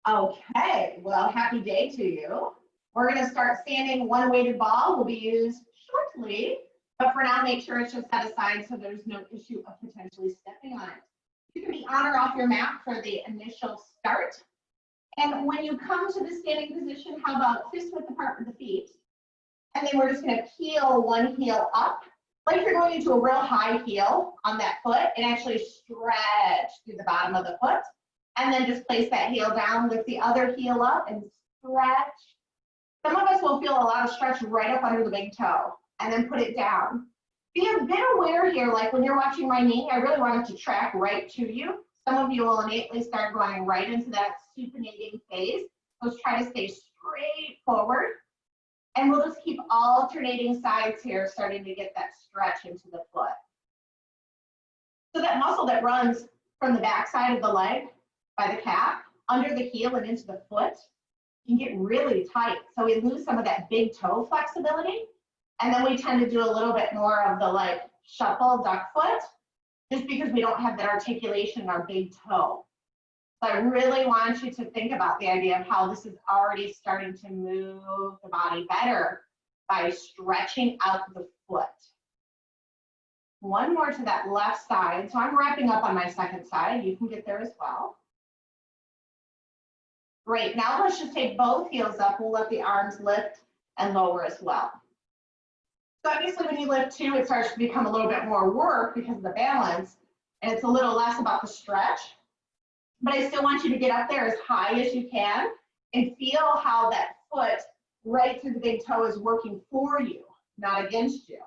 Okay, well, happy day to you. We're going to start standing. One weighted ball will be used shortly, but for now, make sure it's just set aside so there's no issue of potentially stepping on it. You can be on or off your mat for the initial start. And when you come to the standing position, how about fist width apart with the feet? And then we're just going to peel one heel up, like you're going into a real high heel on that foot, and actually stretch through the bottom of the foot. And then just place that heel down, lift the other heel up and stretch. Some of us will feel a lot of stretch right up under the big toe, and then put it down. Be a bit aware here, like when you're watching my knee, I really want it to track right to you. Some of you will innately start going right into that supinating phase. Let's try to stay straight forward. And we'll just keep alternating sides here, starting to get that stretch into the foot. So that muscle that runs from the back side of the leg by the calf, under the heel and into the foot, can get really tight. So we lose some of that big toe flexibility. And then we tend to do a little bit more of the like shuffle duck foot, just because we don't have that articulation in our big toe. So I really want you to think about the idea of how this is already starting to move the body better by stretching out the foot. One more to that left side. So I'm wrapping up on my second side. You can get there as well. Great, now let's just take both heels up. We'll let the arms lift and lower as well. So obviously when you lift two, it starts to become a little bit more work because of the balance, and it's a little less about the stretch. But I still want you to get up there as high as you can and feel how that foot right through the big toe is working for you, not against you.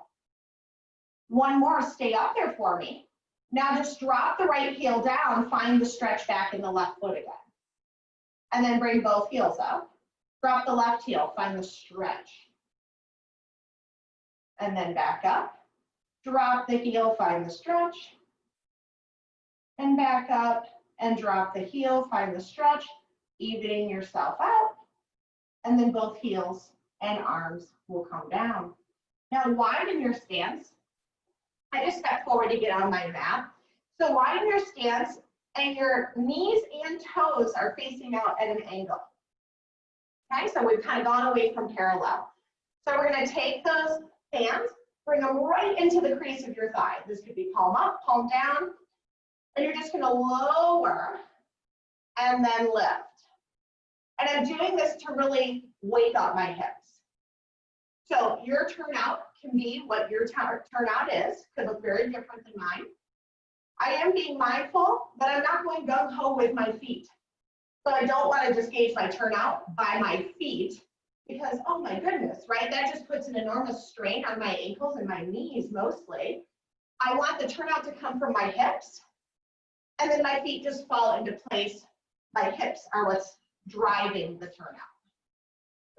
One more, stay up there for me. Now just drop the right heel down, find the stretch back in the left foot again. And then bring both heels up. Drop the left heel, find the stretch. And then back up. Drop the heel, find the stretch. And back up and drop the heel, find the stretch, evening yourself out. And then both heels and arms will come down. Now widen your stance. I just stepped forward to get on my mat. So widen your stance, and your knees and toes are facing out at an angle. Okay, so we've kind of gone away from parallel. So we're going to take those hands, bring them right into the crease of your thigh. This could be palm up, palm down, and you're just going to lower and then lift. And I'm doing this to really wake up my hips. So your turnout can be what your turnout is. Could look very different than mine. I am being mindful that I'm not going gung-ho with my feet. So I don't want to just gauge my turnout by my feet because, oh my goodness, right? That just puts an enormous strain on my ankles and my knees mostly. I want the turnout to come from my hips, and then my feet just fall into place. My hips are what's driving the turnout.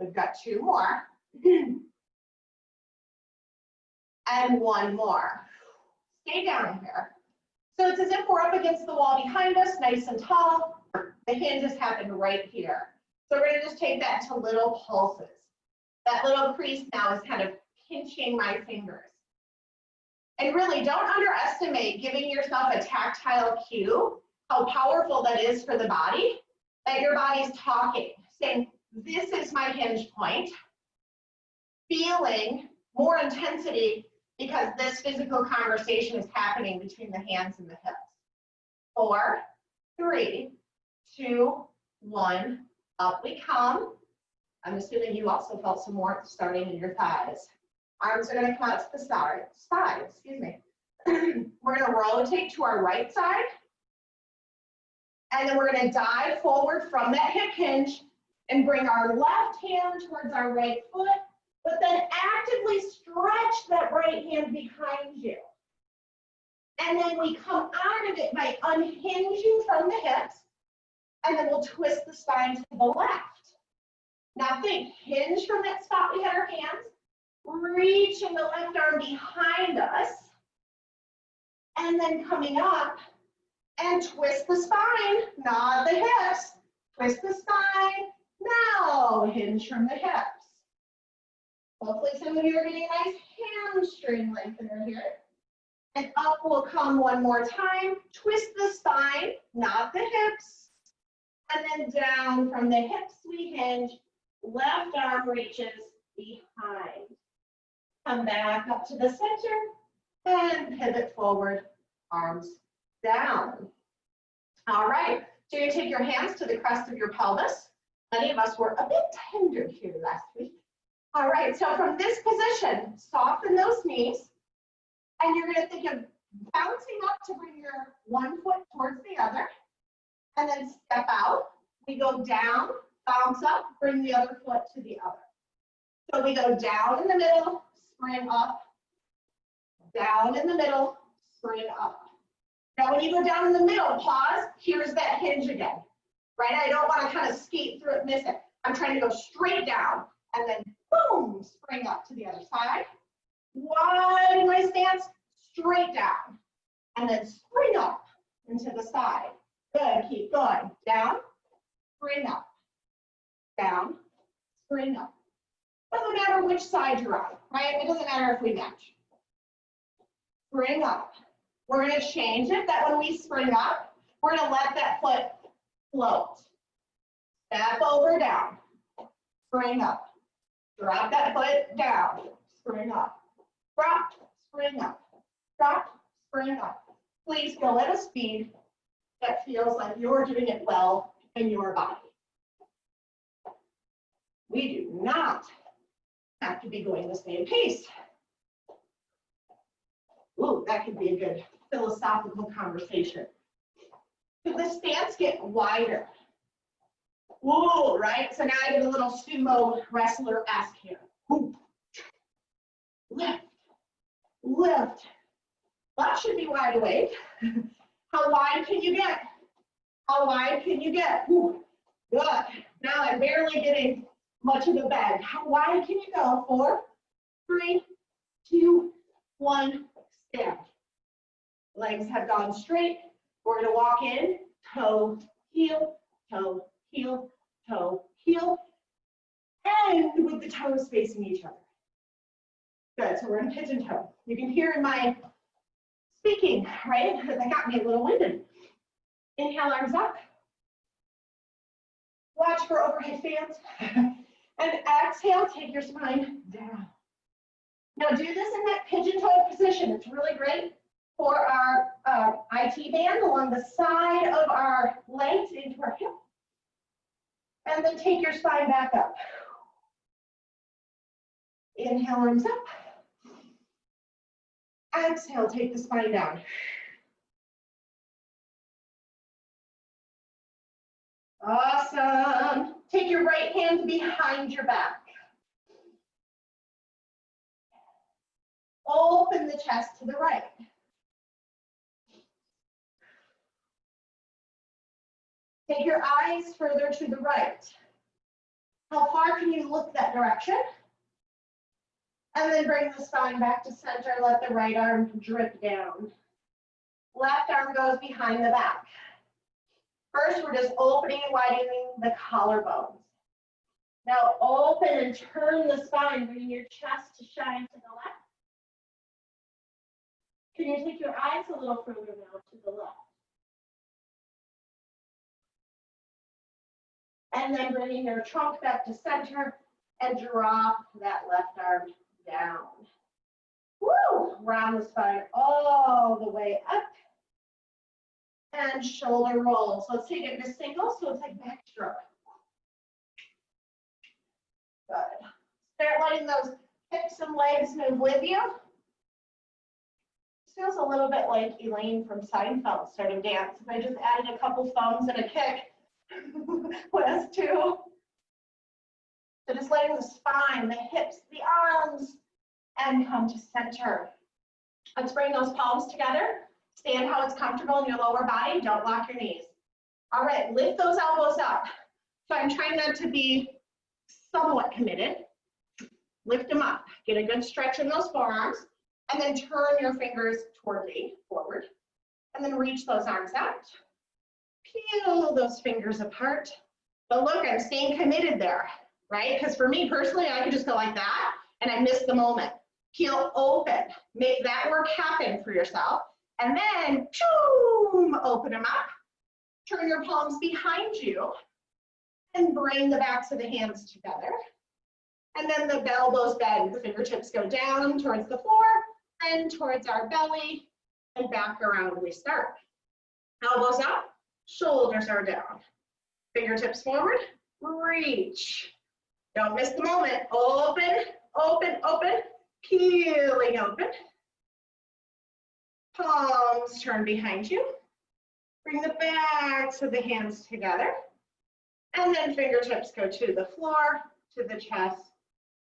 We've got two more. And one more. Stay down here. So it's as if we're up against the wall behind us, nice and tall. The hinges happen right here. So we're going to just take that to little pulses. That little crease now is kind of pinching my fingers. And really, don't underestimate giving yourself a tactile cue, how powerful that is for the body, that your body's talking, saying, this is my hinge point, feeling more intensity because this physical conversation is happening between the hands and the hips. 4, 3, 2, 1, up we come. I'm assuming you also felt some warmth starting in your thighs. Arms are going to come out to the side, excuse me. We're going to rotate to our right side. And then we're going to dive forward from that hip hinge and bring our left hand towards our right foot, but then actively stretch that right hand behind you. And then we come out of it by unhinging from the hips, and then we'll twist the spine to the left. Now think, hinge from that spot we had our hands, reaching the left arm behind us, and then coming up and twist the spine, not the hips, twist the spine, now hinge from the hips. Hopefully some of you are getting a nice hamstring lengthener here. And up will come one more time, twist the spine, not the hips, And then down from the hips, we hinge. Left arm reaches behind. Come back up to the center and pivot forward, arms down. All right, so you take your hands to the crest of your pelvis. Many of us were a bit tender here last week. All right, so from this position, soften those knees, and you're gonna think of bouncing up to bring your one foot towards the other, and then step out. We go down, bounce up, bring the other foot to the other. So we go down in the middle, spring up, down in the middle, spring up. Now when you go down in the middle, pause, here's that hinge again, right? I don't want to kind of skate through it, miss it. I'm trying to go straight down and then boom, spring up to the other side. Wide in my stance, straight down, and then spring up into the side. Good, keep going. Down, spring up, down, spring up. Doesn't matter which side you're on, right? It doesn't matter if we match. Spring up. We're going to change it that when we spring up, we're going to let that foot float. Step over, down, spring up. Drop that foot down, spring up. Drop, spring up. Drop, spring up. Please go at a speed that feels like you're doing it well in your body. We do not have to be going the same pace. Ooh, that could be a good philosophical conversation. Could the stance get wider? Ooh, right? So now I get a little sumo wrestler-esque here. Ooh. Lift, lift. That should be wide awake. How wide can you get? How wide can you get? Ooh, good. Now I'm barely getting much of the bend. How wide can you go? 4, 3, 2, 1, stand. Legs have gone straight. We're going to walk in, toe, heel, toe, heel, toe, heel, and with the toes facing each other. Good, so we're in pigeon toe. You can hear in my speaking, right? That got me a little winded. Inhale, arms up. Watch for overhead fans. And exhale, take your spine down. Now do this in that pigeon toe position. It's really great for our IT band along the side of our legs into our hip. And then take your spine back up. Inhale, arms up. Exhale, take the spine down. Awesome. Take your right hand behind your back. Open the chest to the right. Take your eyes further to the right. How far can you look that direction? And then bring the spine back to center. Let the right arm drip down. Left arm goes behind the back. First, we're just opening and widening the collarbones. Now open and turn the spine, bringing your chest to shine to the left. Can you take your eyes a little further now to the left? And then bringing your trunk back to center and drop that left arm down. Woo! Round the spine all the way up. And shoulder rolls. So let's take it in a single, so it's like back stroke. Good. Start letting those hips and legs move with you. This feels a little bit like Elaine from Seinfeld starting dance. I just added a couple thumbs and a kick. Was too. So just letting the spine, the hips, the arms, and come to center. Let's bring those palms together. Stand how it's comfortable in your lower body. Don't lock your knees. All right, lift those elbows up. So I'm trying not to be somewhat committed. Lift them up. Get a good stretch in those forearms. And then turn your fingers toward me, forward. And then reach those arms out. Peel those fingers apart. But look, I'm staying committed there, right? Because for me personally, I could just go like that and I miss the moment. Heel open. Make that work happen for yourself. And then, boom, open them up. Turn your palms behind you and bring the backs of the hands together. And then the elbows bend, the fingertips go down towards the floor and towards our belly and back around we start. Elbows up, shoulders are down. Fingertips forward, reach. Don't miss the moment. Open, open, open, peeling open. Palms turn behind you. Bring the backs of the hands together. And then fingertips go to the floor, to the chest,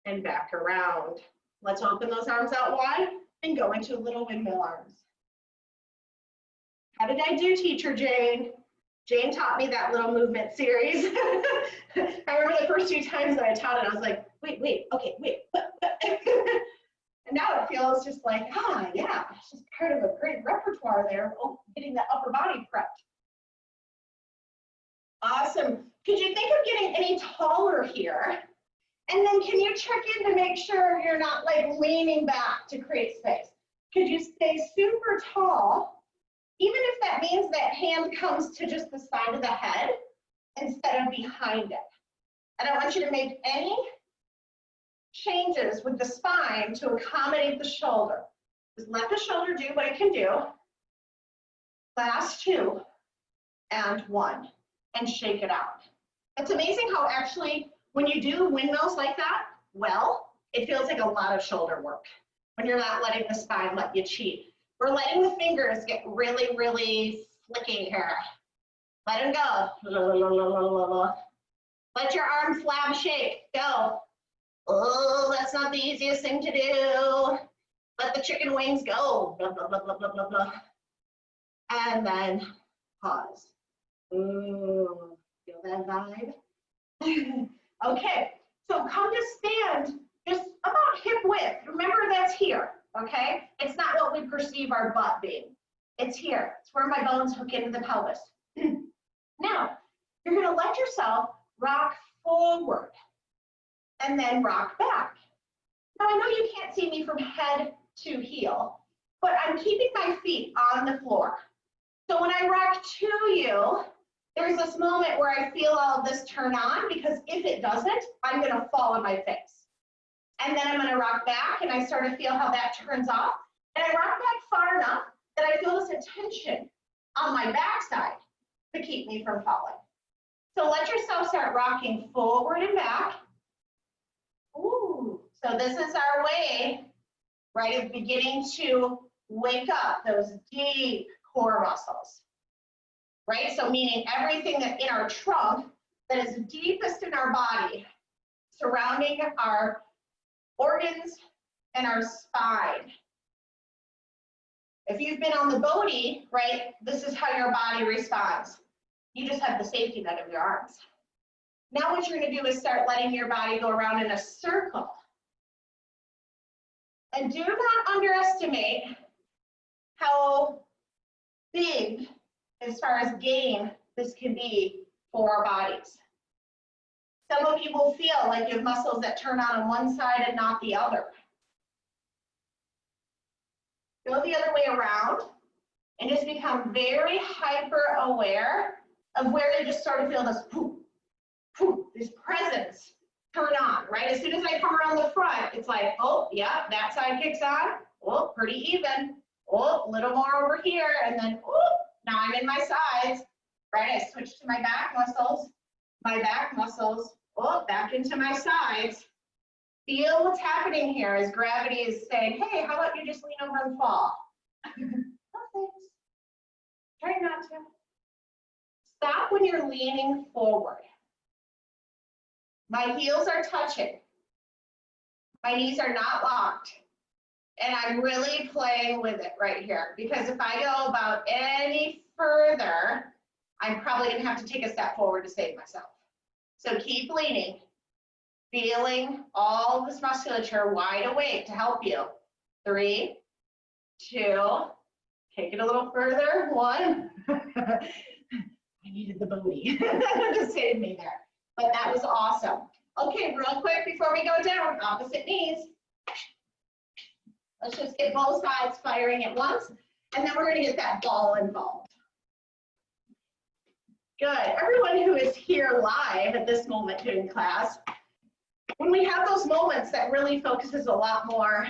and back around. Let's open those arms out wide and go into little windmill arms. How did I do, Teacher Jane? Jane taught me that little movement series. I remember the first few times that I taught it, I was like, wait, okay, wait. And now it feels just like, yeah, it's just part of a great repertoire there, getting the upper body prepped. Awesome. Could you think of getting any taller here? And then can you check in to make sure you're not like leaning back to create space? Could you stay super tall, even if that means that hand comes to just the side of the head instead of behind it? I don't want you to make any changes with the spine to accommodate the shoulder. Just let the shoulder do what it can do. Last 2 and 1, and shake it out. It's amazing how actually when you do windmills like that, well, it feels like a lot of shoulder work when you're not letting the spine let you cheat. We're letting the fingers get really, really flicky here. Let them go. Let your arm flab shake. Go. Oh, that's not the easiest thing to do. Let the chicken wings go. Blah, blah, blah, blah, blah, blah, blah. And then pause. Ooh, feel that vibe? Okay, so come to stand just about hip width. Remember that's here, okay? It's not what we perceive our butt being. It's here. It's where my bones hook into the pelvis. Now, you're gonna let yourself rock forward and then rock back. Now, I know you can't see me from head to heel, but I'm keeping my feet on the floor. So when I rock to you, there's this moment where I feel all of this turn on, because if it doesn't, I'm gonna fall on my face. And then I'm gonna rock back and I start to feel how that turns off. And I rock back far enough that I feel this tension on my backside to keep me from falling. So let yourself start rocking forward and back. Ooh, so this is our way, right, of beginning to wake up those deep core muscles, right? So meaning everything that in our trunk that is deepest in our body, surrounding our organs and our spine. If you've been on the Bodhi, right, this is how your body responds. You just have the safety net of your arms. Now what you're gonna do is start letting your body go around in a circle. And do not underestimate how big, as far as gain, this can be for our bodies. Some of you will feel like you have muscles that turn on one side and not the other. Go the other way around and just become very hyper aware of where you just start to feel this poof, poof, this presence turn on, right? As soon as I come around the front, it's like, oh, yeah, that side kicks on. Oh, pretty even. Oh, a little more over here. And then, oh, now I'm in my sides, right? I switch to my back muscles, oh, back into my sides. Feel what's happening here as gravity is saying, hey, how about you just lean over and fall? No thanks. Try not to. Stop when you're leaning forward. My heels are touching. My knees are not locked. And I'm really playing with it right here, because if I go about any further, I'm probably gonna have to take a step forward to save myself. So keep leaning, feeling all this musculature wide awake to help you. 3, 2, take it a little further. 1. I needed the booty to save me there, but that was awesome. Okay, real quick before we go down, opposite knees. Let's just get both sides firing at once, and then we're gonna get that ball involved. Good. Everyone who is here live at this moment doing class, when we have those moments that really focuses a lot more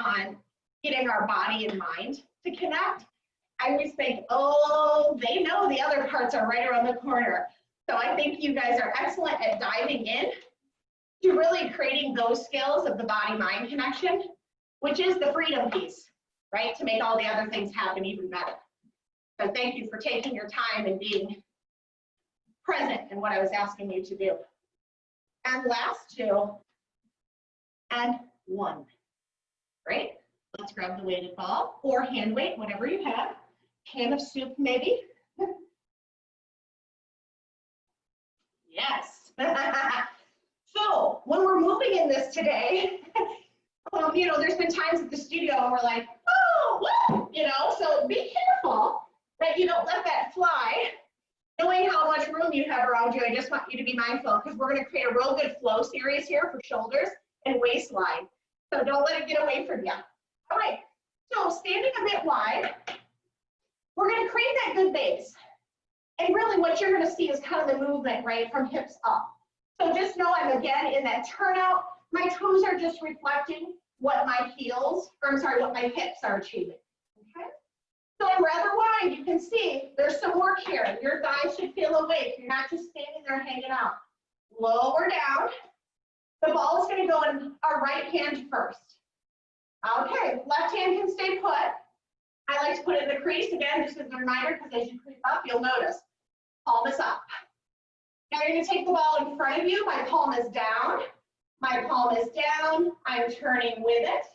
on getting our body and mind to connect, I always think, oh, they know the other parts are right around the corner. So I think you guys are excellent at diving in to really creating those skills of the body-mind connection, which is the freedom piece, right? To make all the other things happen even better. So thank you for taking your time and being present in what I was asking you to do. And last 2 and 1. Great. Let's grab the weighted ball or hand weight, whatever you have. Can of soup, maybe. Yes. So when we're moving in this today, you know, there's been times at the studio and we're like, oh, woo, you know, so be careful that you don't let that fly. Knowing how much room you have around you, I just want you to be mindful because we're going to create a real good flow series here for shoulders and waistline. So don't let it get away from you. All right, so standing a bit wide, we're going to create that good base. And really what you're going to see is kind of the movement, right, from hips up. So just know I'm again in that turnout. My toes are just reflecting what my heels, or I'm sorry, what my hips are achieving. Okay? So I'm rather wide. You can see there's some work here. Your thighs should feel awake. You're not just standing there hanging out. Lower down. The ball is going to go in our right hand first. Okay, left hand can stay put. I like to put it in the crease again, just as a reminder, because as you creep up, you'll notice palm is up. Now you're going to take the ball in front of you. My palm is down. My palm is down. I'm turning with it.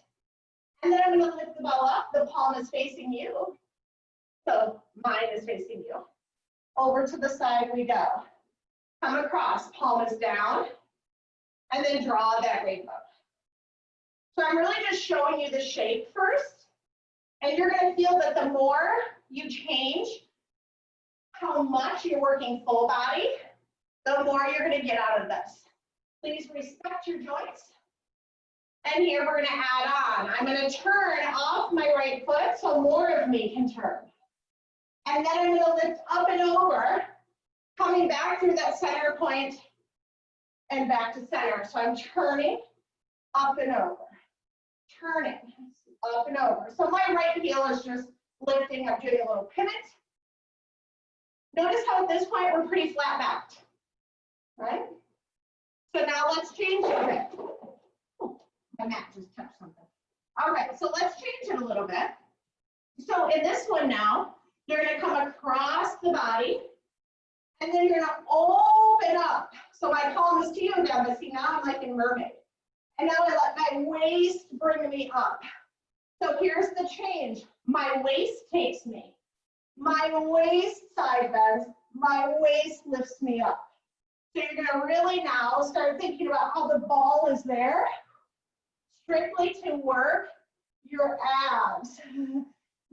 And then I'm going to lift the ball up. The palm is facing you. So mine is facing you. Over to the side we go. Come across, palm is down. And then draw that rainbow. So I'm really just showing you the shape first. And you're going to feel that the more you change how much you're working full body, the more you're going to get out of this. Please respect your joints. And here we're going to add on. I'm going to turn off my right foot so more of me can turn. And then I'm going to lift up and over, coming back through that center point and back to center. So I'm turning up and over, turning up and over. So my right heel is just lifting. I'm doing a little pivot. Notice how at this point we're pretty flat backed, right? So now let's change it a bit. Oh, my mat just touched something. All right, so let's change it a little bit. So in this one now, you're going to come across the body, and then you're going to open up. So my palm is to you now, but see now I'm like in mermaid. And now I let my waist bring me up. So here's the change. My waist takes me. My waist side bends. My waist lifts me up. So you're going to really now start thinking about how the ball is there, strictly to work your abs.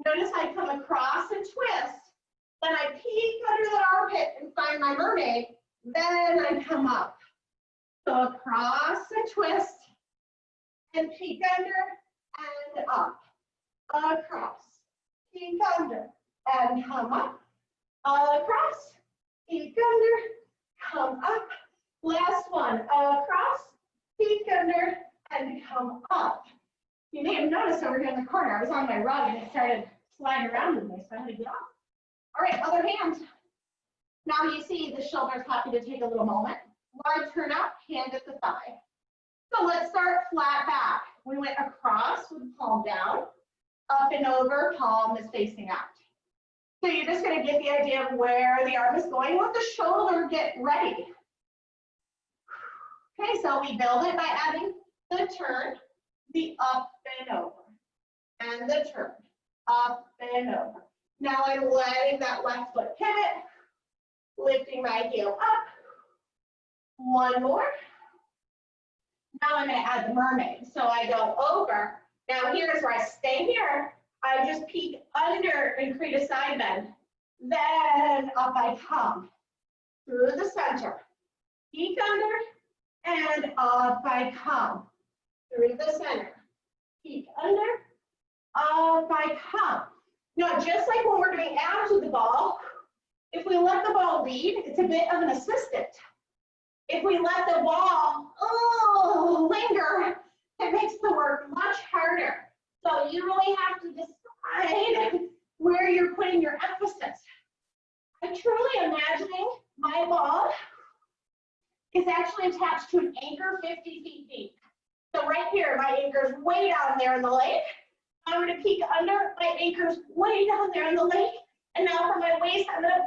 Notice I come across and twist. Then I peek under the armpit and find my mermaid. Then I come up. So across and twist. And peek under and up. Across. Peek under and come up. Across. Peek under. Come up. Last one. Across. Peek under and come up. You may have noticed over here in the corner, I was on my rug and it started sliding around with me, so I had to get off. All right, other hand. Now you see the shoulder's happy to take a little moment. Wide turn up, hand at the thigh. So let's start flat back. We went across with the palm down, up and over, palm is facing out. So you're just going to get the idea of where the arm is going. Let the shoulder get ready. Okay, so we build it by adding the turn, the up and over, and the turn, up and over. Now I'm letting that left foot pivot, lifting my heel up. One more. Now I'm going to add the mermaid. So I go over. Now here's where I stay here. I just peek under and create a side bend. Then up I come through the center. Peek under and up I come through the center. Peek under, up I come. Now just like when we're doing abs with the ball, If we let the ball lead, it's a bit of an assistant. If we let the ball linger, it makes the work much harder. So you really have to decide where you're putting your emphasis. I'm truly imagining my ball is actually attached to an anchor 50 feet deep. So right here, my anchor is way down there in the lake. I'm going to peek under, my anchor's way down there in the lake. And now for my waist, I'm going to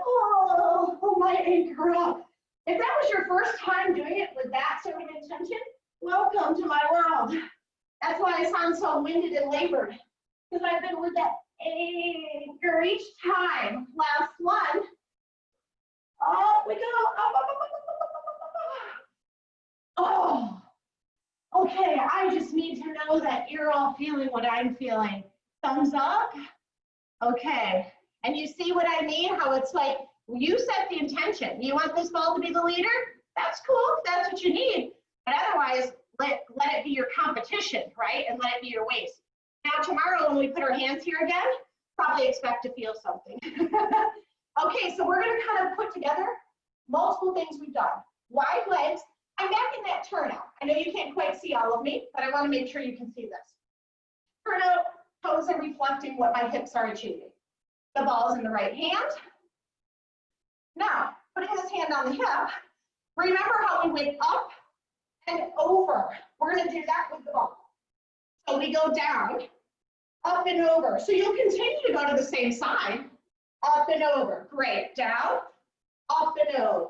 pull my anchor up. If that was your first time doing it with that sort of intention, welcome to my world. That's why I sound so winded and labored, because I've been with that anchor each time. Last one. Up we go. Up, up, up, up, up, up, up. Oh, okay. I just need to know that you're all feeling what I'm feeling. Thumbs up. Okay. And you see what I mean? How it's like, you set the intention. You want this ball to be the leader? That's cool, if that's what you need. But otherwise, let it be your competition, right? And let it be your waist. Now tomorrow when we put our hands here again, probably expect to feel something. Okay, so we're gonna kind of put together multiple things we've done. Wide legs. I'm back in that turnout. I know you can't quite see all of me, but I wanna make sure you can see this. Turnout, toes are reflecting what my hips are achieving. The ball is in the right hand. Now, putting this hand on the hip, remember how we went up and over. We're going to do that with the ball. So we go down, up and over. So you'll continue to go to the same side, up and over. Great. Down, up and over.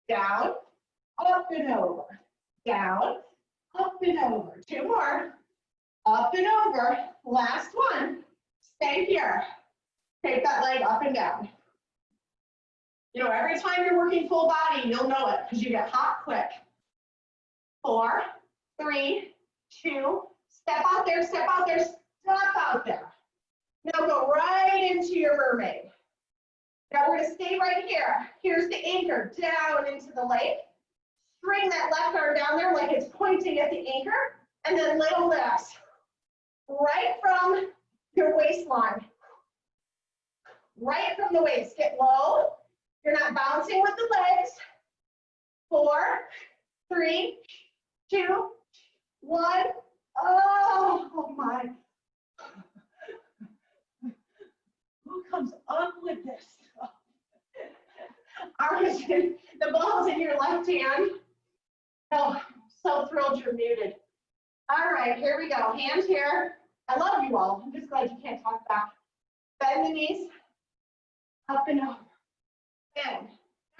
Down, up and over. Down, up and over. Two more. Up and over. Last one. Stay here. Take that leg up and down. You know, every time you're working full body, you'll know it because you get hot quick. 4, 3, 2, step out there, step out there, step out there. Now go right into your mermaid. Now we're going to stay right here. Here's the anchor down into the lake. String that left arm down there like it's pointing at the anchor, and then little lifts right from your waistline. Right from the waist. Get low. You're not bouncing with the legs. 4, 3, 2, 1. Oh my. Who comes up with this stuff? The ball's in your left hand. Oh, so thrilled you're muted. All right, here we go. Hand here. I love you all. I'm just glad you can't talk back. Bend the knees. Up and over. Good.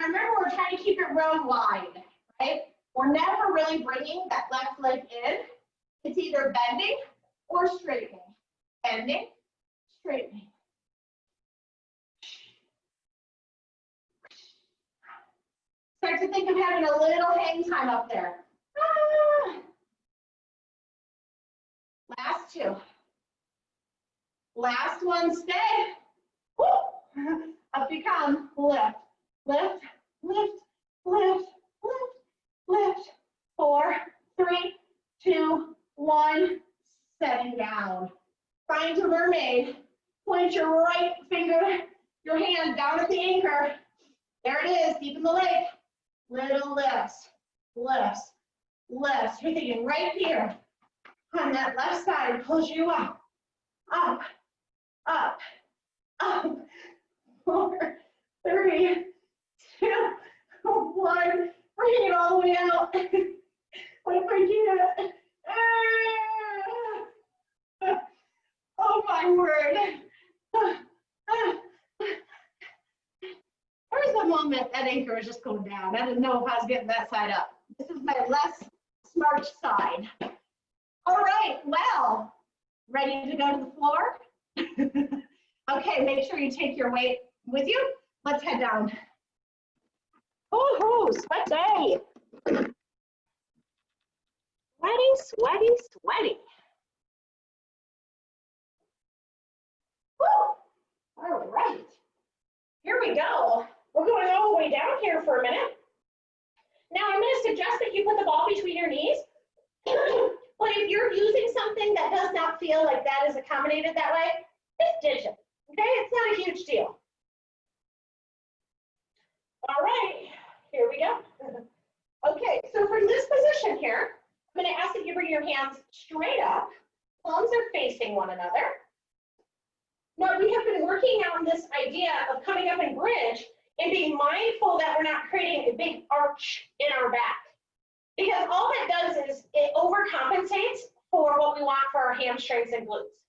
Now remember, we're trying to keep it real wide, right? We're never really bringing that left leg in. It's either bending or straightening. Bending, straightening. Start to think of having a little hang time up there. Ah. Last two. Last one, stay. Woo. Up you come, lift, lift, lift, lift, lift, lift. 4, 3, 2, 1, setting down. Find your mermaid. Point your right finger, your hand down at the anchor. There it is, deep in the lake. Little lifts, lifts, lifts. You're thinking right here on that left side pulls you up, up, up, up. 4, 3, 2, 1. Bring it all the way out. What if I can't? Oh my word. There's a moment that anchor was just going down. I didn't know if I was getting that side up. This is my less smart side. All right, well, ready to go to the floor? Okay, make sure you take your weight with you. Let's head down. Woohoo, sweaty. Sweaty, sweaty, sweaty. Woo! All right, here we go. We're going all the way down here for a minute. Now I'm going to suggest that you put the ball between your knees. But if you're using something that does not feel like that is accommodated that way, just ditch it. Okay, it's not a huge deal. All right, here we go. Okay, so from this position here, I'm going to ask that you bring your hands straight up. Palms are facing one another. Now, we have been working on this idea of coming up in bridge and being mindful that we're not creating a big arch in our back. Because all that does is it overcompensates for what we want for our hamstrings and glutes.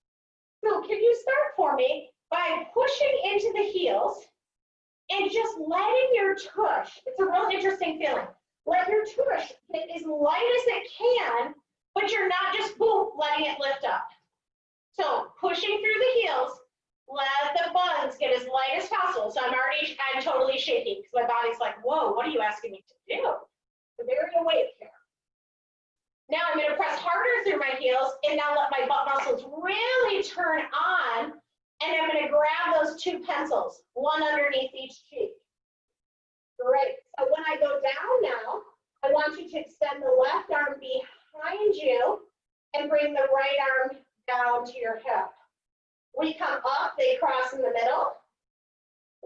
So can you start for me by pushing into the heels and just letting your tush, it's a real interesting feeling, let your tush get as light as it can, but you're not just boom, letting it lift up. So pushing through the heels, let the buns get as light as possible. So I'm totally shaking because my body's like, whoa, what are you asking me to do? I'm very awake here. Now I'm going to press harder through my heels and now let my butt muscles really turn on. And I'm going to grab those two pencils, one underneath each cheek. Great. So when I go down now, I want you to extend the left arm behind you and bring the right arm down to your hip. We come up, they cross in the middle.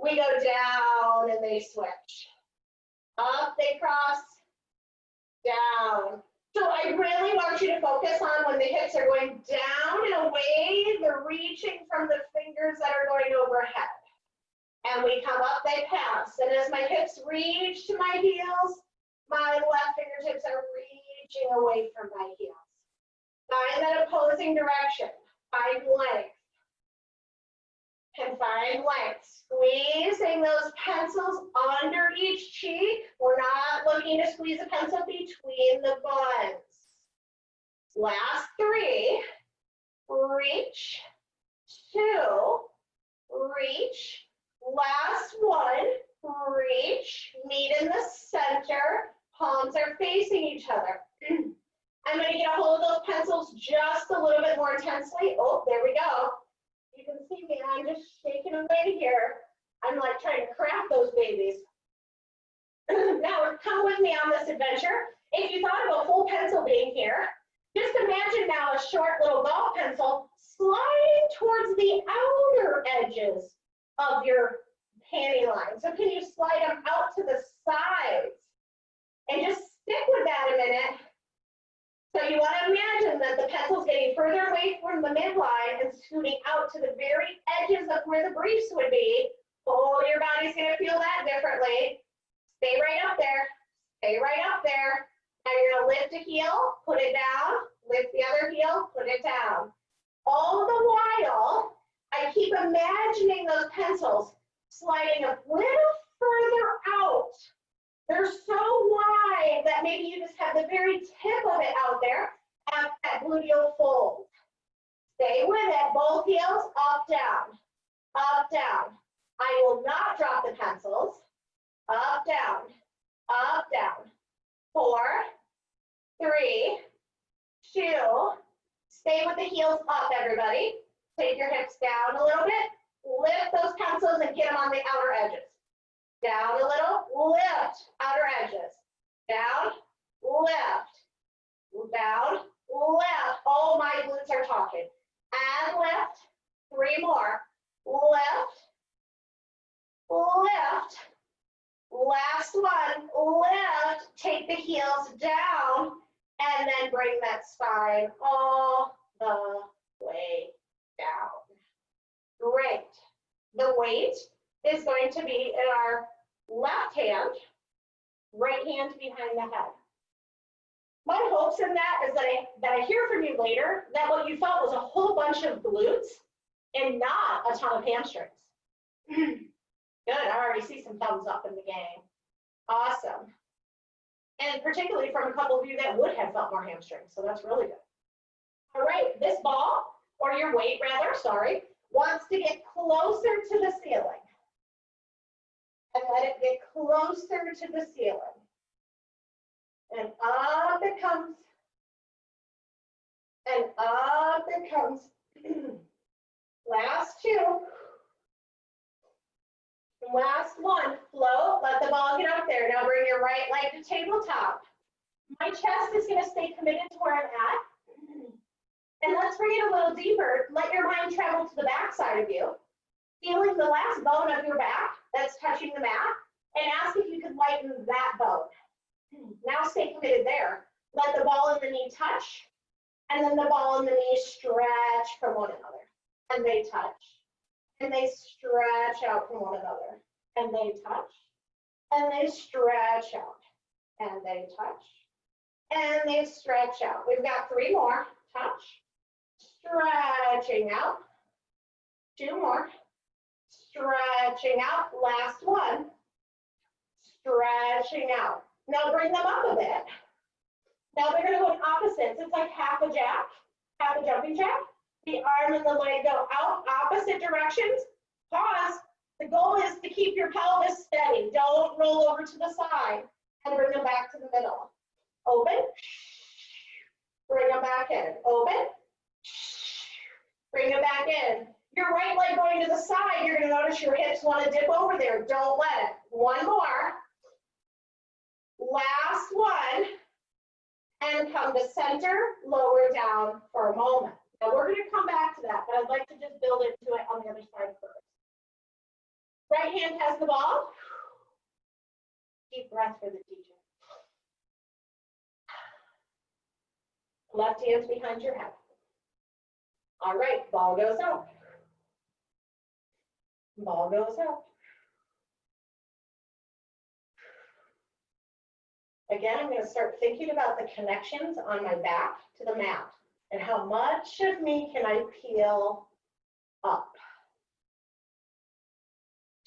We go down and they switch. Up, they cross, down. So I really want you to focus on when the hips are going down and away, they're reaching from the fingers that are going overhead. And we come up, they pass. And as my hips reach to my heels, my left fingertips are reaching away from my heels. Find that opposing direction. Find length. And find length. Squeezing those pencils under each cheek. We're not looking to squeeze a pencil between the buns. Last three. Reach. Two. Reach. Last one. Reach. Meet in the center. Palms are facing each other. I'm going to get a hold of those pencils just a little bit more intensely. Oh, there we go. You can see me, I'm just shaking away here. I'm like trying to craft those babies. Now, come with me on this adventure. If you thought of a full pencil being here, just imagine now a short little golf pencil sliding towards the outer edges of your panty line. So can you slide them out to the sides? And just stick with that a minute. So you want to imagine that the pencil's getting further away from the midline and scooting out to the very edges of where the briefs would be. Oh, your body's going to feel that differently. Stay right up there. Stay right up there. Now you're going to lift a heel, put it down, lift the other heel, put it down. All the while, I keep imagining those pencils sliding a little further out. They're so wide that maybe you just have the very tip of it out there at that gluteal fold. Stay with it, both heels, up, down, up, down. I will not drop the pencils. Up, down, up, down. 4, 3, 2, stay with the heels up, everybody. Take your hips down a little bit. Lift those pencils and get them on the outer edges. Down a little, lift, outer edges. Down, lift, down, lift. Oh, my glutes are talking. And lift, 3 more. Lift, lift. Last one, lift. Take the heels down and then bring that spine all the way down. Great. The weight is going to be in our left hand, right hand behind the head. My hopes in that is that I hear from you later that what you felt was a whole bunch of glutes and not a ton of hamstrings. Good, I already see some thumbs up in the gang. Awesome. And particularly from a couple of you that would have felt more hamstrings, so that's really good. All right, this ball, or your weight rather, sorry, wants to get closer to the ceiling. And let it get closer to the ceiling. And up it comes. And up it comes. Last 2. Last one, float, let the ball get up there. Now bring your right leg to tabletop. My chest is gonna stay committed to where I'm at. And let's bring it a little deeper. Let your mind travel to the back side of you. Feeling the last bone of your back that's touching the mat. and ask if you could lighten that boat. Now stay committed there. Let the ball and the knee touch, and then the ball and the knee stretch from one another, and they touch, and they stretch out from one another, and they touch, and they stretch out, and they touch, and they stretch out. We've got 3 more. Touch, stretching out. 2 more. Stretching out. Last one. Stretching out. Now bring them up a bit. Now they're going to go in opposites. It's like half a jack, half a jumping jack. The arm and the leg go out opposite directions. Pause. The goal is to keep your pelvis steady. Don't roll over to the side and bring them back to the middle. Open. Bring them back in. Open. Bring them back in. Your right leg going to the side, you're going to notice your hips want to dip over there. Don't let it. 1 more. Last one. And come to center, lower down for a moment. Now we're going to come back to that, but I'd like to just build into it on the other side first. Right hand has the ball. Deep breath for the teacher. Left hand's behind your head. All right, ball goes out. Ball goes out. Again, I'm going to start thinking about the connections on my back to the mat and how much of me can I peel up.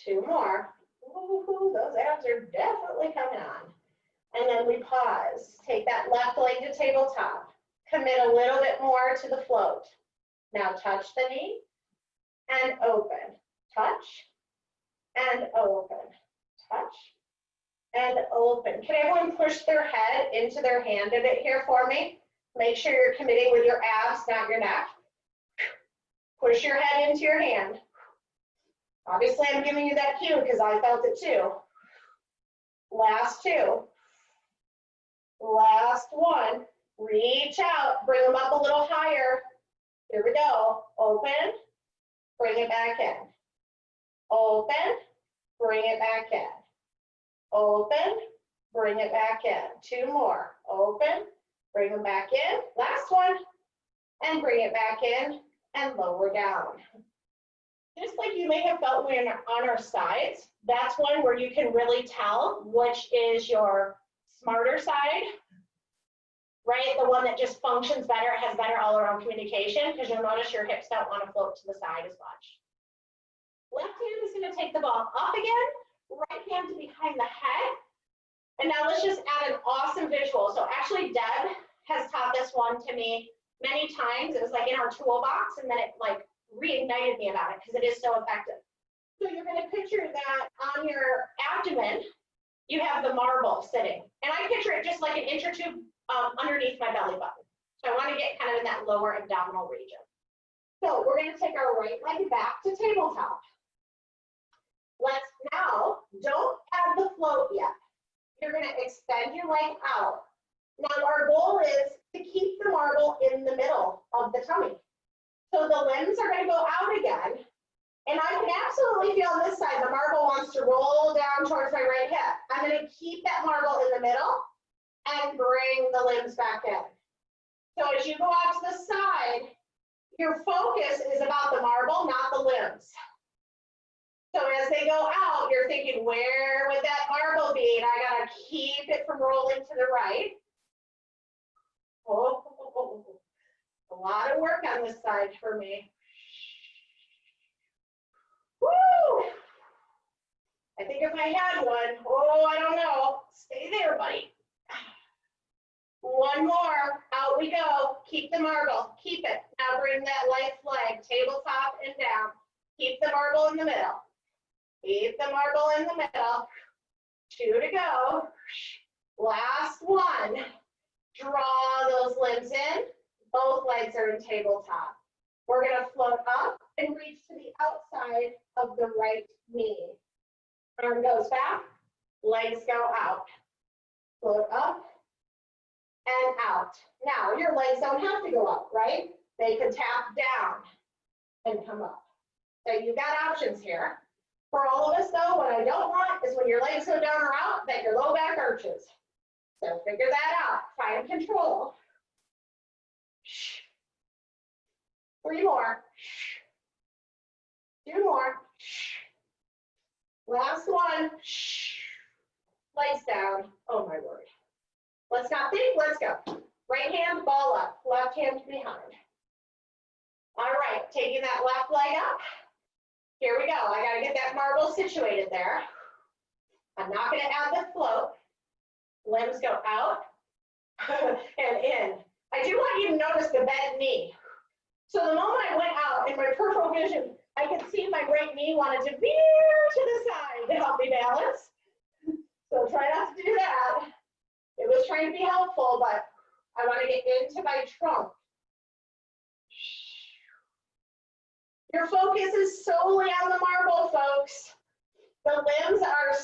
2 more. Ooh, those abs are definitely coming on. And then we pause. Take that left leg to tabletop. Commit a little bit more to the float. Now touch the knee and open. Touch and open. Touch and open. Can everyone push their head into their hand a bit here for me? Make sure you're committing with your abs, not your neck. Push your head into your hand. Obviously, I'm giving you that cue because I felt it too. Last 2. Last 1. Reach out, bring them up a little higher. Here we go. Open, bring it back in. Open, bring it back in. Open, bring it back in. 2 more. Open, bring them back in. Last one, and bring it back in and lower down. Just like you may have felt when you're on our sides, that's one where you can really tell which is your smarter side. Right, the one that just functions better, it has better all-around communication, because you'll notice your hips don't want to float to the side as much. Left hand is going to take the ball up again, right hand to behind the head. And now let's just add an awesome visual. So actually Deb has taught this one to me many times. It was like in our toolbox, and then it like reignited me about it because it is so effective. So you're going to picture that on your abdomen, you have the marble sitting. And I picture it just like an inch or 2 underneath my belly button. So I want to get kind of in that lower abdominal region. So we're going to take our right leg back to tabletop. Let's now, don't add the float yet. You're going to extend your leg out. Now our goal is to keep the marble in the middle of the tummy. So the limbs are going to go out again. And I can absolutely feel on this side, the marble wants to roll down towards my right hip. I'm going to keep that marble in the middle and bring the limbs back in. So as you go out to the side, your focus is about the marble, not the limbs. So as they go out, you're thinking, where would that marble be? And I gotta keep it from rolling to the right. Oh, a lot of work on this side for me. Woo! I think if I had one, oh, I don't know. Stay there, buddy. 1 more, out we go. Keep the marble, keep it. Now bring that left leg, tabletop and down. Keep the marble in the middle. Keep the marble in the middle. 2 to go. Last 1. Draw those limbs in. Both legs are in tabletop. We're gonna float up and reach to the outside of the right knee. Arm goes back, legs go out. Float up and out. Now, your legs don't have to go up, right? They could tap down and come up. So you've got options here. For all of us though, what I don't want is when your legs go down or out, that your low back arches. So figure that out, try and control. 3 more. 2 more. Last one. Legs down. Oh my word. Let's not think, let's go. Right hand, ball up, left hand behind. All right, taking that left leg up. Here we go. I gotta get that marble situated there. I'm not gonna add the float. Limbs go out and in. I do want you to notice the bent knee. So the moment I went out in my peripheral vision, I could see my right knee wanted to veer to the side to help me balance. So try not to do that. It was trying to be helpful, but I want to get into my trunk. Your focus is solely on the marble, folks. The limbs are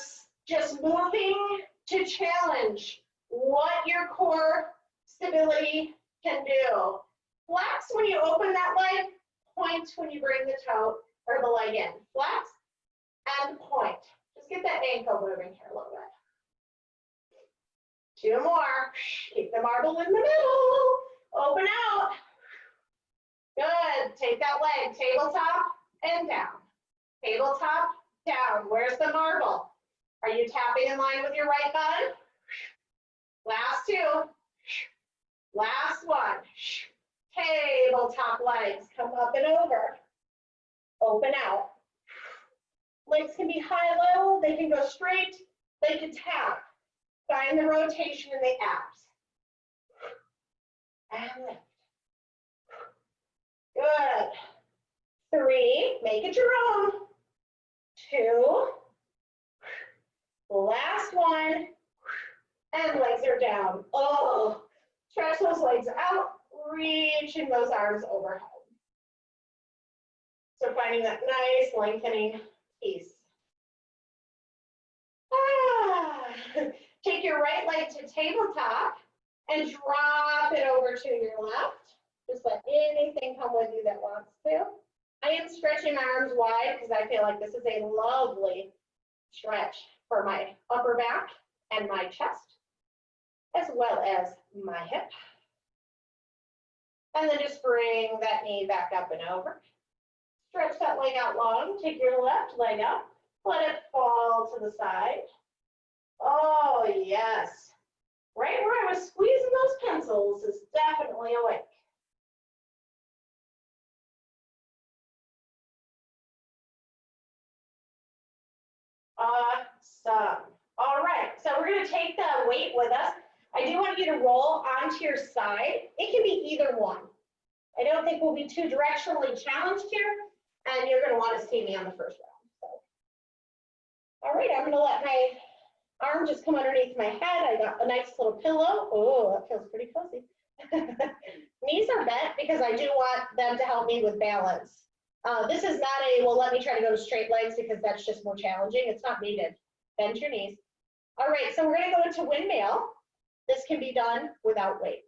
just moving to challenge what your core stability can do. Flex when you open that leg, point when you bring the toe or the leg in. Flex and point. Just get that ankle moving here a little bit. 2 more. Keep the marble in the middle. Open out. Good. Take that leg, tabletop and down. Tabletop, down. Where's the marble? Are you tapping in line with your right bud? Last 2. Last one. Tabletop legs, come up and over. Open out. Legs can be high-low, they can go straight, they can tap. Find the rotation in the abs. And lift. Good. 3, make it your own. 2. Last one. And legs are down. Oh, stretch those legs out, reaching those arms overhead. So finding that nice lengthening piece. Take your right leg to tabletop and drop it over to your left. Just let anything come with you that wants to. I am stretching my arms wide because I feel like this is a lovely stretch for my upper back and my chest, as well as my hip. And then just bring that knee back up and over. Stretch that leg out long. Take your left leg up. Let it fall to the side. Oh, yes. Right where I was squeezing those pencils is definitely awake. Awesome. All right, so we're going to take the weight with us. I do want you to roll onto your side. It can be either one. I don't think we'll be too directionally challenged here, and you're going to want to see me on the first round. So. All right, I'm going to let my arm just come underneath my head. I got a nice little pillow. Oh, that feels pretty cozy. Knees are bent because I do want them to help me with balance. This is not a, well, let me try to go to straight legs because that's just more challenging. It's not needed. Bend your knees. All right, so we're going to go into windmill. This can be done without weight.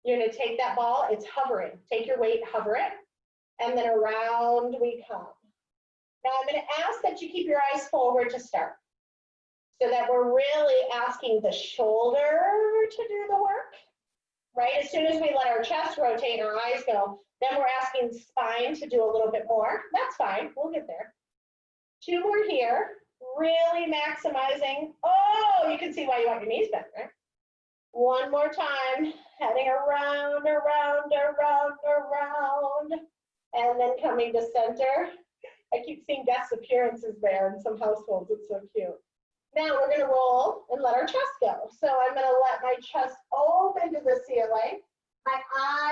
You're going to take that ball. It's hovering. Take your weight, hover it, and then around we come. Now I'm going to ask that you keep your eyes forward to start so that we're really asking the shoulder to do the work, right? As soon as we let our chest rotate and our eyes go, then we're asking spine to do a little bit more. That's fine. We'll get there. 2 more here. Really maximizing. Oh, you can see why you want your knees bent, right? 1 more time. Heading around, around, around, around. And then coming to center. I keep seeing guest appearances there in some households. It's so cute. Now we're going to roll and let our chest go. So I'm going to let my chest open to the ceiling. My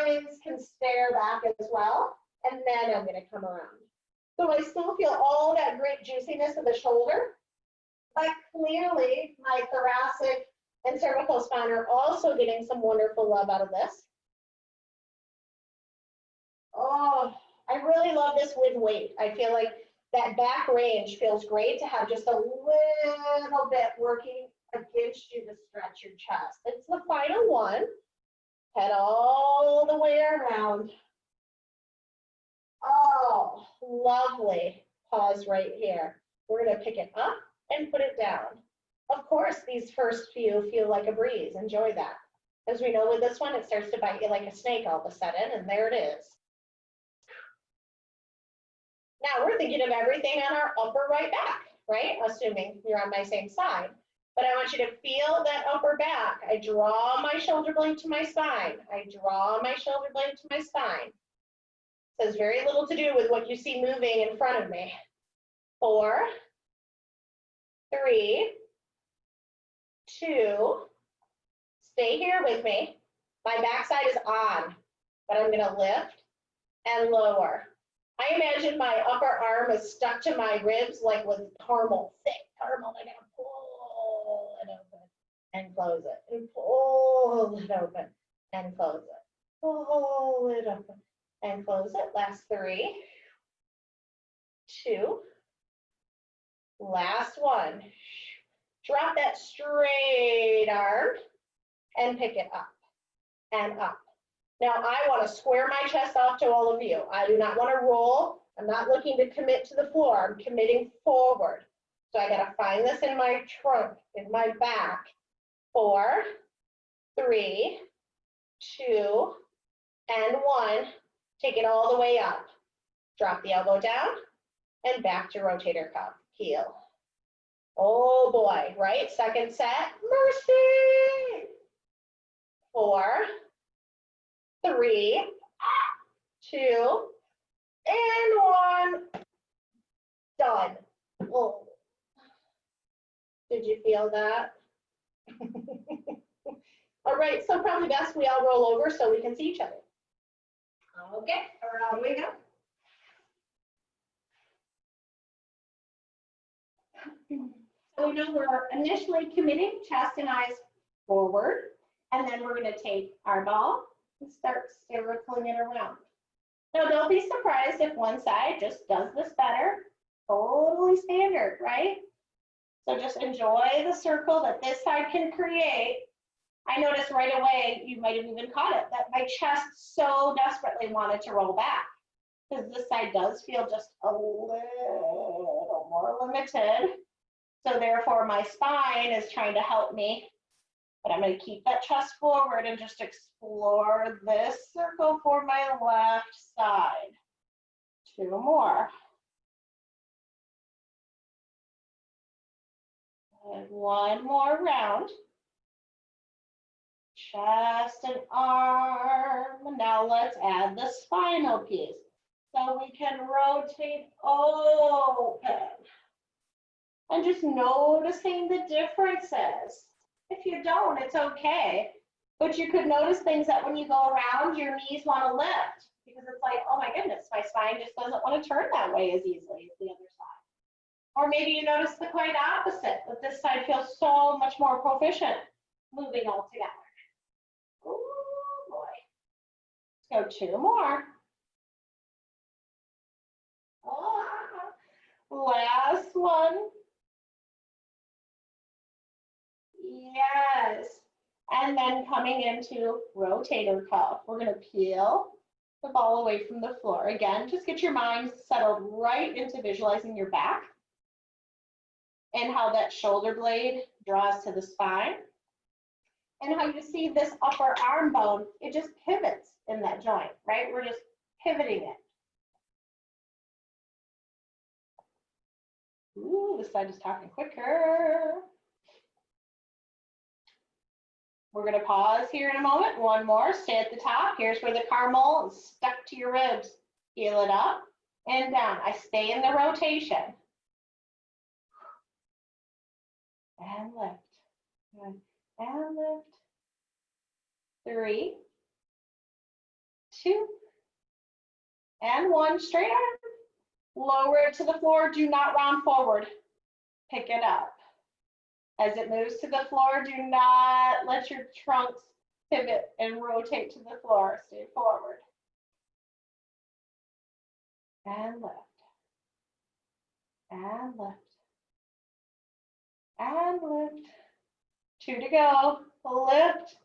eyes can stare back as well. And then I'm going to come around. So I still feel all that great juiciness of the shoulder, but clearly my thoracic and cervical spine are also getting some wonderful love out of this. Oh, I really love this with weight. I feel like that back range feels great to have just a little bit working against you to stretch your chest. It's the final one. Head all the way around. Oh, lovely. Pause right here. We're going to pick it up and put it down. Of course, these first few feel like a breeze. Enjoy that. As we know with this one, it starts to bite you like a snake all of a sudden, and there it is. Now we're thinking of everything on our upper right back, right? Assuming you're on my same side. But I want you to feel that upper back. I draw my shoulder blade to my spine. I draw my shoulder blade to my spine. It has very little to do with what you see moving in front of me. 4, 3, 2, stay here with me. My backside is on, but I'm gonna lift and lower. I imagine my upper arm is stuck to my ribs like with caramel, thick caramel. I gotta pull it open and close it, and pull it open and close it. Pull it open and close it. Last 3, 2, last 1. Drop that straight arm and pick it up and up. Now I want to square my chest off to all of you. I do not want to roll. I'm not looking to commit to the floor. I'm committing forward. So I got to find this in my trunk, in my back. 4, 3, 2, and 1. Take it all the way up. Drop the elbow down and back to rotator cuff. Heel. Oh boy, right? Second set. Mercy. 4, 3, 2, and 1. Done. Oh. Did you feel that? All right, so probably best we all roll over so we can see each other. Okay, around we go. So we know we're initially committing chest and eyes forward, and then we're going to take our ball and start circling it around. Now don't be surprised if one side just does this better. Totally standard, right? So just enjoy the circle that this side can create. I noticed right away, you might have even caught it, that my chest so desperately wanted to roll back, because this side does feel just a little more limited. So therefore my spine is trying to help me, but I'm going to keep that chest forward and just explore this circle for my left side. 2 more. And 1 more round. Chest and arm. Now let's add the spinal piece. So we can rotate open. And just noticing the differences. If you don't, it's okay. But you could notice things that when you go around, your knees want to lift. Because it's like, oh my goodness, my spine just doesn't want to turn that way as easily as the other side. Or maybe you notice the quite opposite, that this side feels so much more proficient moving all together. Oh boy. Let's go 2 more. Oh, last one. Yes. And then coming into rotator cuff. We're going to peel the ball away from the floor. Again, just get your mind settled right into visualizing your back and how that shoulder blade draws to the spine. And how you see this upper arm bone, it just pivots in that joint, right? We're just pivoting it. Ooh, this side is talking quicker. We're going to pause here in a moment. 1 more. Stay at the top. Here's where the caramel is stuck to your ribs. Heel it up and down. I stay in the rotation. And lift. And lift. 3, 2, and 1. Straight arm. Lower it to the floor. Do not round forward. Pick it up. As it moves to the floor, do not let your trunks pivot and rotate to the floor. Stay forward. And lift. And lift. And lift. 2 to go. Lift.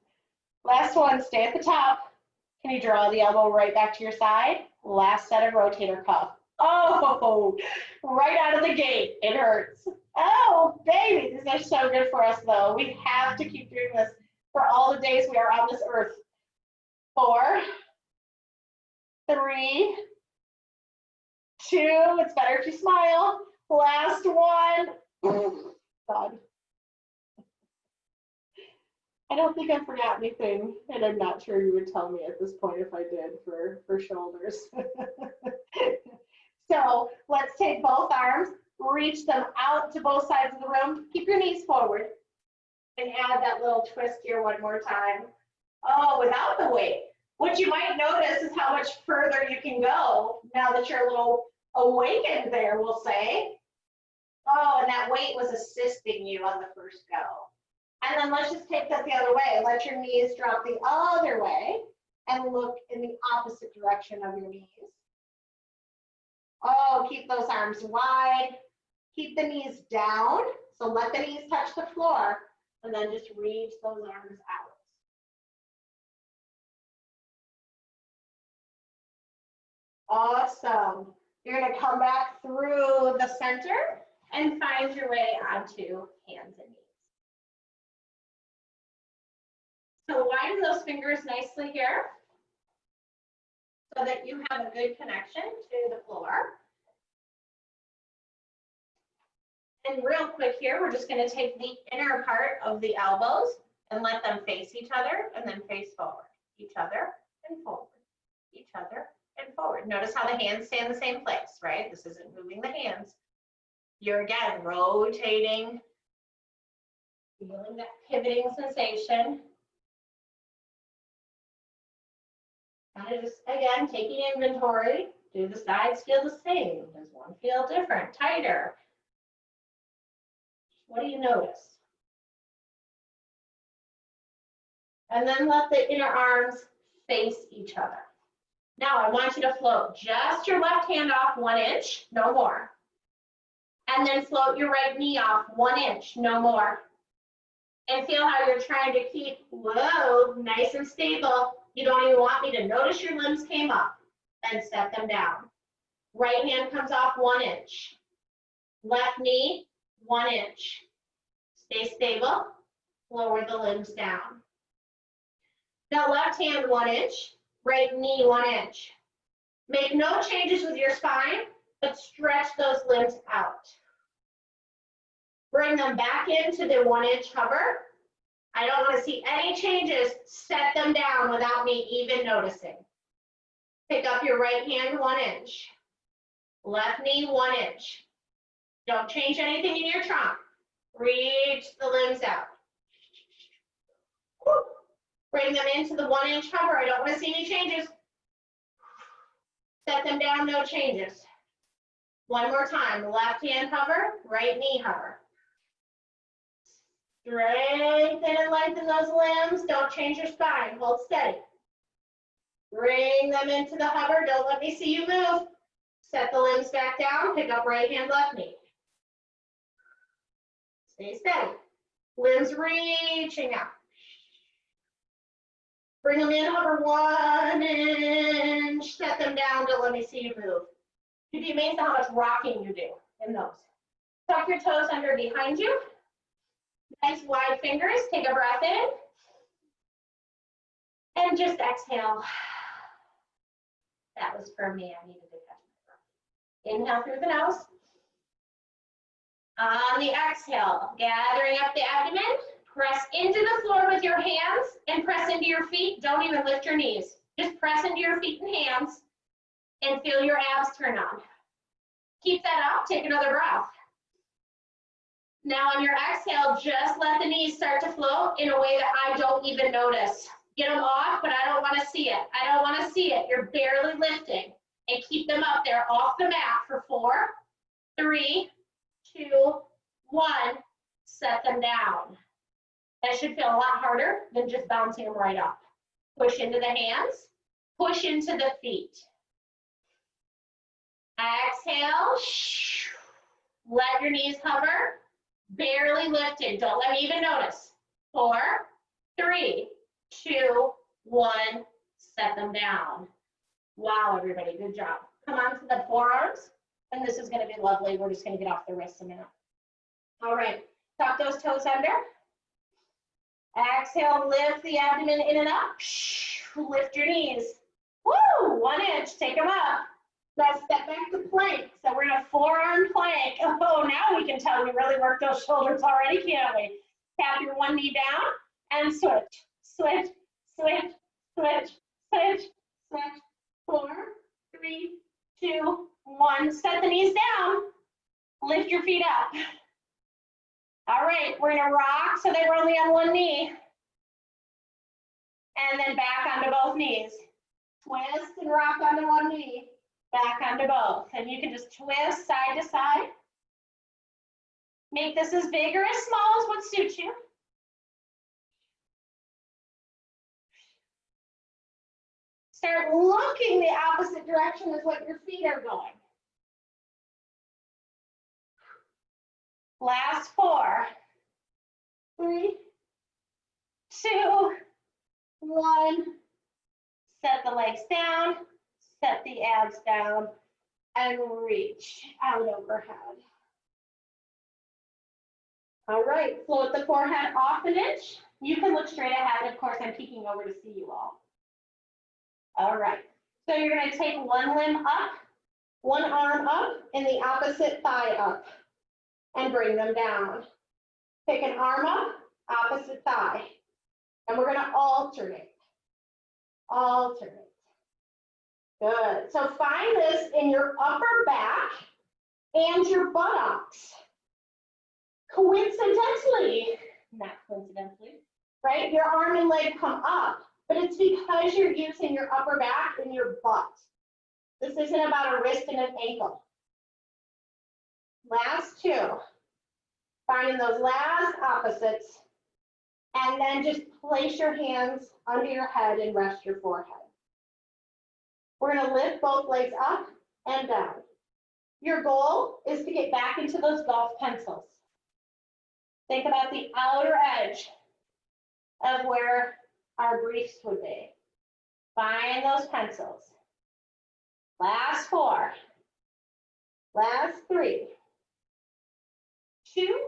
Last one, stay at the top. Can you draw the elbow right back to your side? Last set of rotator cuff. Oh, right out of the gate, it hurts. Oh, baby, these are so good for us, though. We have to keep doing this for all the days we are on this earth. 4, 3, 2, it's better if you smile. Last one. God. I don't think I forgot anything, and I'm not sure you would tell me at this point if I did for shoulders. So let's take both arms, reach them out to both sides of the room. Keep your knees forward and add that little twist here one more time. Oh, without the weight. What you might notice is how much further you can go now that you're a little awakened there, we'll say. Oh, and that weight was assisting you on the first go. And then let's just take that the other way. Let your knees drop the other way and look in the opposite direction of your knees. Oh, keep those arms wide. Keep the knees down. So let the knees touch the floor and then just reach those arms out. Awesome. You're going to come back through the center and find your way onto hands and knees. So widen those fingers nicely here so that you have a good connection to the floor. And real quick here, we're just going to take the inner part of the elbows and let them face each other and then face forward. Each other and forward. Each other and forward. Notice how the hands stay in the same place, right? This isn't moving the hands. You're again rotating, feeling that pivoting sensation. Kind of just, again, taking inventory. Do the sides feel the same? Does one feel different, tighter? What do you notice? And then let the inner arms face each other. Now I want you to float just your left hand off 1 inch, no more. And then float your right knee off 1 inch, no more. And feel how you're trying to keep, whoa, nice and stable. You don't even want me to notice your limbs came up and set them down. Right hand comes off 1 inch. Left knee, 1 inch. Stay stable, lower the limbs down. Now left hand 1 inch, right knee 1 inch. Make no changes with your spine, but stretch those limbs out. Bring them back into the 1 inch hover. I don't want to see any changes. Set them down without me even noticing. Pick up your right hand 1 inch. Left knee 1 inch. Don't change anything in your trunk. Reach the limbs out. Bring them into the 1 inch hover. I don't want to see any changes. Set them down, no changes. One more time. Left hand hover, right knee hover. Strengthen and lengthen those limbs. Don't change your spine. Hold steady. Bring them into the hover. Don't let me see you move. Set the limbs back down. Pick up right hand, left knee. Stay steady. Limbs reaching out. Bring them in, hover 1 inch. Set them down. Don't let me see you move. You'd be amazed how much rocking you do in those. Tuck your toes under behind you. Nice wide fingers. Take a breath in. And just exhale. That was for me. I needed to catch my breath. Inhale through the nose. On the exhale, gathering up the abdomen. Press into the floor with your hands and press into your feet. Don't even lift your knees. Just press into your feet and hands and feel your abs turn on. Keep that up. Take another breath. Now on your exhale, just let the knees start to float in a way that I don't even notice. Get them off, but I don't want to see it. I don't want to see it. You're barely lifting. And keep them up there off the mat for 4, 3, 2, 1. Set them down. That should feel a lot harder than just bouncing them right up. Push into the hands. Push into the feet. Exhale. Let your knees hover. Barely lifted. Don't let me even notice. 4, 3, 2, 1. Set them down. Wow, everybody, good job. Come onto the forearms. And this is going to be lovely. We're just going to get off the wrists a minute. All right. Tuck those toes under. Exhale, lift the abdomen in and up. Lift your knees. Woo! 1 inch. Take them up. Now step back to plank. So we're in a forearm plank. Oh, now we can tell we really worked those shoulders already, can't we? Tap your one knee down and switch. Switch, switch, switch, switch, switch. 4, 3, 2, 1. Set the knees down. Lift your feet up. All right, we're gonna rock so that we're only on one knee. And then back onto both knees. Twist and rock onto one knee. Back onto both. And you can just twist side to side. Make this as big or as small as would suit you. Start looking the opposite direction as what your feet are going. Last 4, 3, 2, 1. Set the legs down, set the abs down, and reach out overhead. All right, float the forehead off an inch. You can look straight ahead. Of course, I'm peeking over to see you all. All right, so you're going to take one limb up, one arm up, and the opposite thigh up, and bring them down. Pick an arm up, opposite thigh, and we're going to alternate. Alternate. Good. So find this in your upper back and your buttocks. Coincidentally, not coincidentally, right? Your arm and leg come up, but it's because you're using your upper back and your butt. This isn't about a wrist and an ankle. Last 2. Finding those last opposites, and then just place your hands under your head and rest your forehead. We're going to lift both legs up and down. Your goal is to get back into those golf pencils. Think about the outer edge of where our briefs would be. Find those pencils. Last 4. Last 3. 2.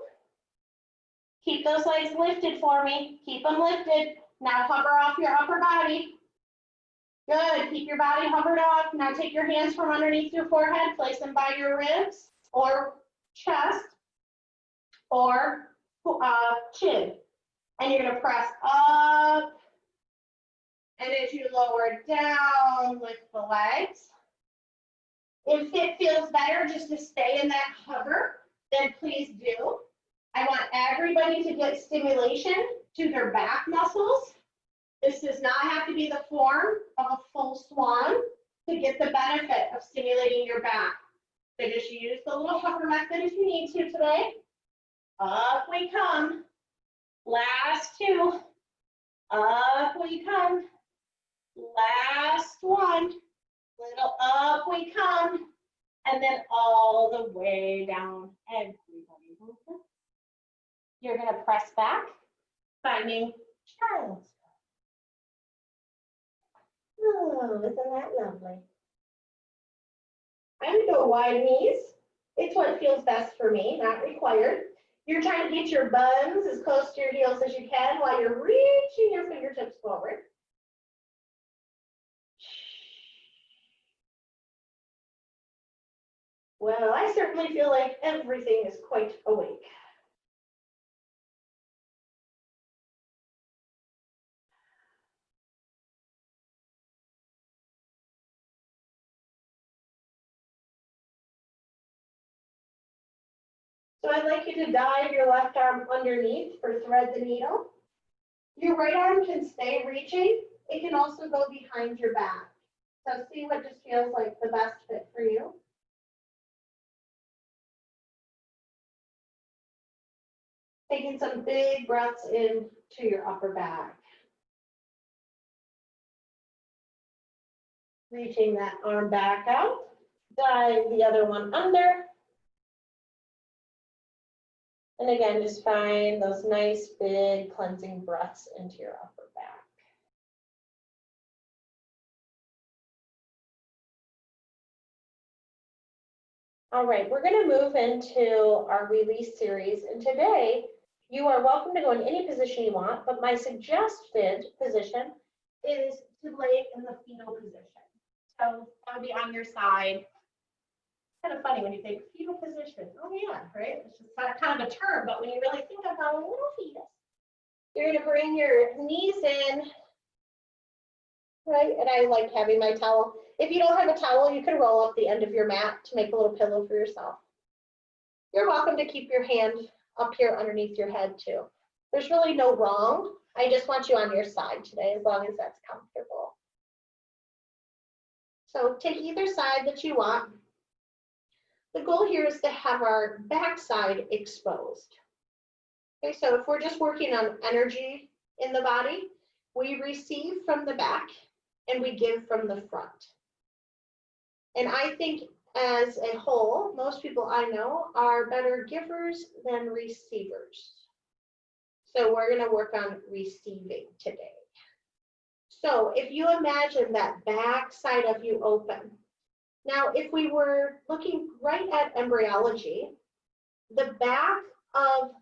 Keep those legs lifted for me. Keep them lifted. Now hover off your upper body. Good. Keep your body hovered off. Now take your hands from underneath your forehead. Place them by your ribs or chest or chin. And you're going to press up. And as you lower down, lift the legs. If it feels better just to stay in that hover, then please do. I want everybody to get stimulation to their back muscles. This does not have to be the form of a full swan to get the benefit of stimulating your back. So just use the little hover method if you need to today. Up we come. Last 2. Up we come. Last 1. Little up we come. And then all the way down. Everybody move it. You're going to press back, finding child's pose. Oh, isn't that lovely? I'm going to go wide knees. It's what feels best for me, not required. You're trying to get your buns as close to your heels as you can while you're reaching your fingertips forward. Well, I certainly feel like everything is quite awake. So I'd like you to dive your left arm underneath or thread the needle. Your right arm can stay reaching. It can also go behind your back. So see what just feels like the best fit for you. Taking some big breaths into your upper back. Reaching that arm back out. Dive the other one under. And again, just find those nice big cleansing breaths into your upper back. All right, we're going to move into our release series. And today, you are welcome to go in any position you want, but my suggested position is to lay in the fetal position. So that would be on your side. Kind of funny when you think fetal position. Oh yeah, right? It's just kind of a term, but when you really think about a little fetus, you're going to bring your knees in, right? And I like having my towel. If you don't have a towel, you can roll up the end of your mat to make a little pillow for yourself. You're welcome to keep your hand up here underneath your head too. There's really no wrong. I just want you on your side today, as long as that's comfortable. So take either side that you want. The goal here is to have our backside exposed. Okay, so if we're just working on energy in the body, we receive from the back and we give from the front. And I think as a whole, most people I know are better givers than receivers. So we're going to work on receiving today. So if you imagine that back side of you open. Now, if we were looking right at embryology, the back of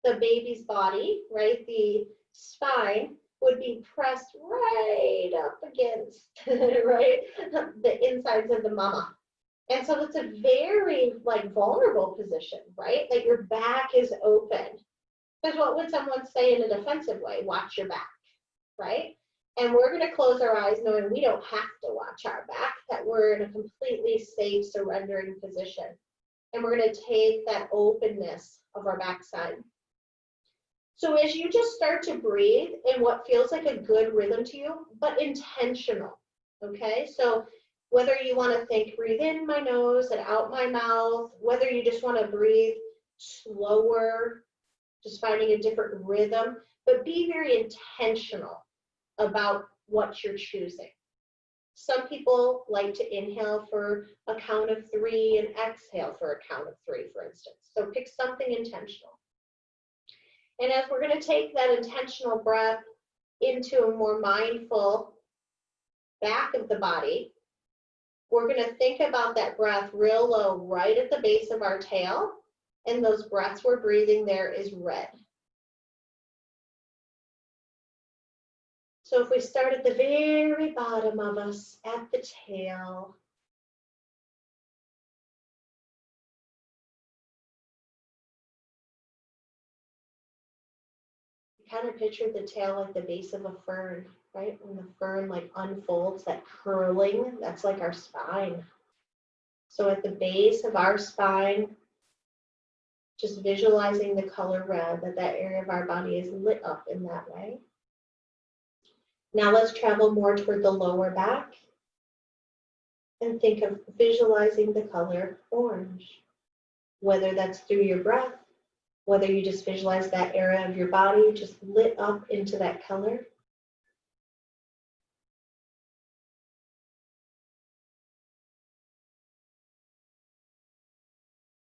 the baby's body, right, the spine would be pressed right up against, right, the insides of the mama. And so it's a very like vulnerable position, right, that your back is open. Because what would someone say in a defensive way? Watch your back, right? And we're going to close our eyes knowing we don't have to watch our back, that we're in a completely safe surrendering position. And we're going to take that openness of our backside. So as you just start to breathe in what feels like a good rhythm to you, but intentional, okay? So whether you want to think, breathe in my nose and out my mouth, whether you just want to breathe slower, just finding a different rhythm, but be very intentional about what you're choosing. Some people like to inhale for a count of 3 and exhale for a count of 3, for instance. So pick something intentional. And as we're going to take that intentional breath into a more mindful back of the body, we're going to think about that breath real low right at the base of our tail. And those breaths we're breathing there is red. So if we start at the very bottom of us, at the tail, kind of picture the tail at the base of a fern, right? When the fern like unfolds, that curling, that's like our spine. So at the base of our spine, just visualizing the color red, that area of our body is lit up in that way. Now let's travel more toward the lower back and think of visualizing the color orange, whether that's through your breath, whether you just visualize that area of your body just lit up into that color.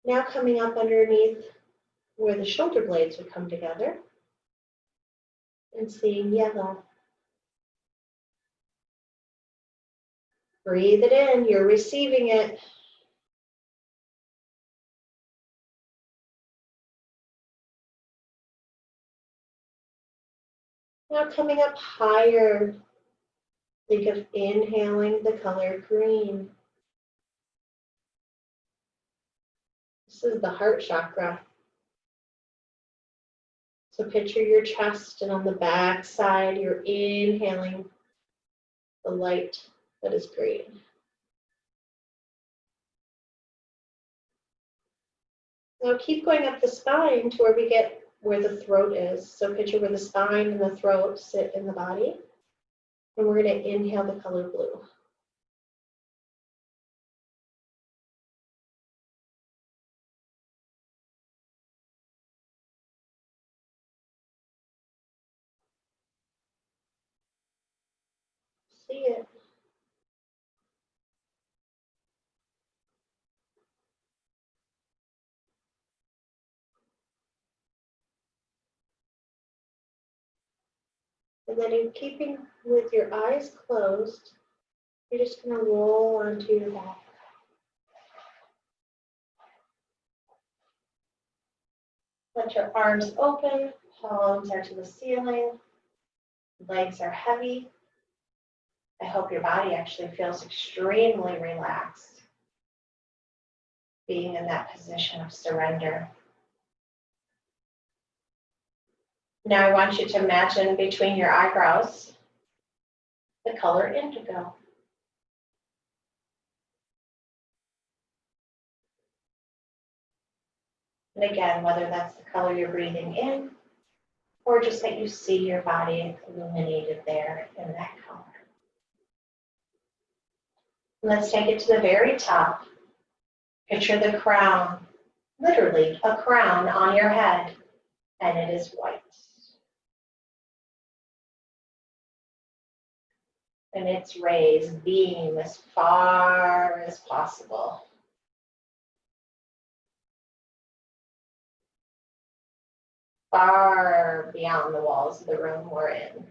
Now coming up underneath where the shoulder blades would come together and seeing yellow. Breathe it in, you're receiving it. Now coming up higher, think of inhaling the color green. This is the heart chakra. So picture your chest, and on the back side, you're inhaling the light that is green. Now keep going up the spine to where we get where the throat is. So picture where the spine and the throat sit in the body. And we're going to inhale the color blue. See it. And then in keeping with your eyes closed, you're just going to roll onto your back. Let your arms open, palms are to the ceiling, legs are heavy. I hope your body actually feels extremely relaxed, being in that position of surrender. Now I want you to imagine between your eyebrows the color indigo. And again, whether that's the color you're breathing in or just that you see your body illuminated there in that color. Let's take it to the very top. Picture the crown, literally a crown on your head, and it is white. And its rays beam as far as possible. Far beyond the walls of the room we're in.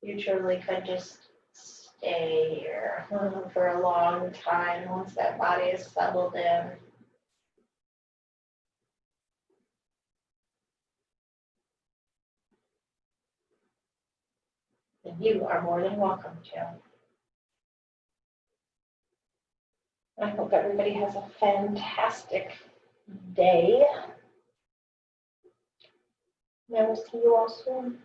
You truly could just stay here for a long time once that body is settled in. And you are more than welcome to. I hope everybody has a fantastic day. And I will see you all soon.